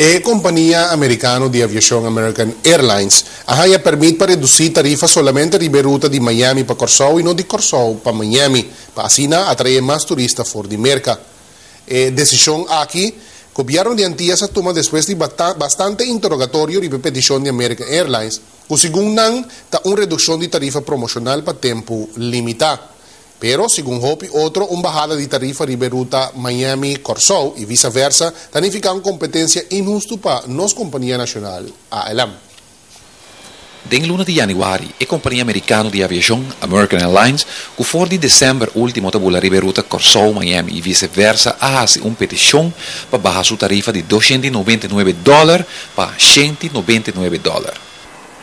E companhia americana de aviação American Airlines permite para reduzir tarifa solamente a ruta de Miami para Corsou e não de Corsou para Miami, para assim atrair mais turistas fora de América. Decisão aqui, o governo de Antillas se toma depois de bastante interrogatório de petição de American Airlines, o segundo está uma redução de tarifa promocional para tempo limitado. Pero, segundo Hopi, uma bajada de tarifa de ruta Miami-Corsou e vice-versa, significa uma competência injusta para nossa companhia nacional, ALM. Den luna di januari, a companhia americana de aviação American Airlines, que for de dezembro último tabula riberuta Corsou, Miami e vice-versa, hace uma petição para baixar sua tarifa de $299 para $199.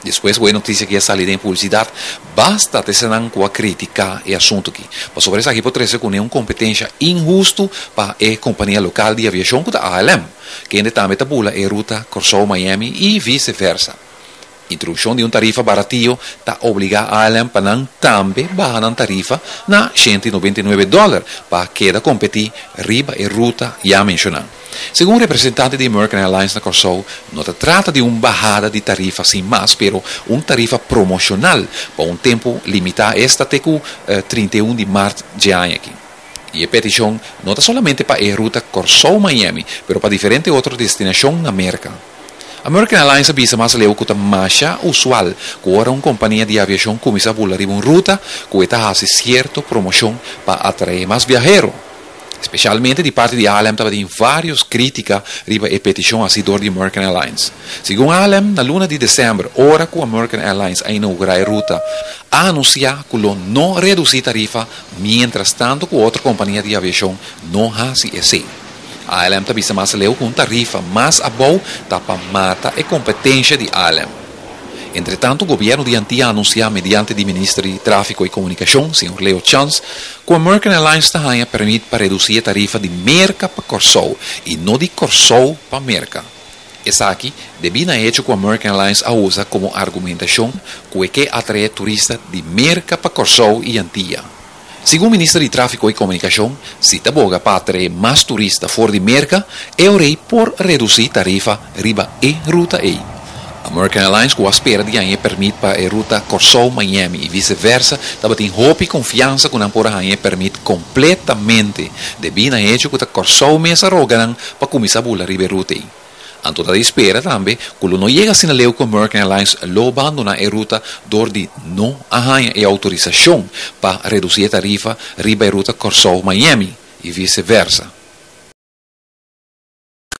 Depois, boa notícia que é salida em publicidade, basta ter com a crítica e assunto aqui. Para sobre isso aqui, pode ser com uma competência injusta para a companhia local de aviação da ALM, que ainda também tabula a ruta Corsou, Miami e vice-versa. Introdução de uma tarifa baratinho está obriga a ALM para não também baixar a tarifa na $199 para cada competir riba e ruta já mencionada. Segundo o representante de American Airlines na Corsou, não se trata de uma bajada de tarifa sem mais, pero uma tarifa promocional para um tempo limitado até o 31 de março de ano aqui. E a petição não está somente para a ruta Corsou-Miami, pero para diferentes outras destinações na América. American Airlines avisa mais leu que mais usual que ora uma companhia de aviação começa a volar uma ruta que está a certa promoção para atrair mais viajeros. Especialmente de parte de ALM, estava em várias críticas riba a petição assidor de American Airlines. Segundo ALM, na luna de dezembro, hora que American Airlines a inaugurar a ruta, a anunciar que não reduzir tarifa, mientras tanto que outra companhia de aviação não faz assim. A ALM também se mais leu com tarifa mais abaixo para matar a competência de ALM. Entretanto, o governo de Antillas anunciou mediante o ministro de Tráfico e Comunicação, Sr. Leo Chance, que a American Airlines também permite para reduzir a tarifa de Merca para Corsou e não de Corsou para Merca. Essa aqui deve ser hecho que a American Airlines a usa como argumentação que atrai turistas de Merca para Corsou e Antillas. Segundo o ministro de Tráfico e Comunicação, se está boga para atrair mais turistas fora de Merca, é hora por reduzir tarifa riba e ruta E. American Airlines, com a espera de ganhar permite para a ruta Corsou-Miami e vice-versa, também tem hope e confiança que não pode ganhar permite completamente de bem a hecho que a Corsou-Mesa rogaram para começar a volar a ruta E. Anto da espera também, quando não chega a sinaleu que American Airlines lo abandona a ruta dor de não ganhar a autorização para reduzir a tarifa riba a ruta Corsou-Miami e vice-versa.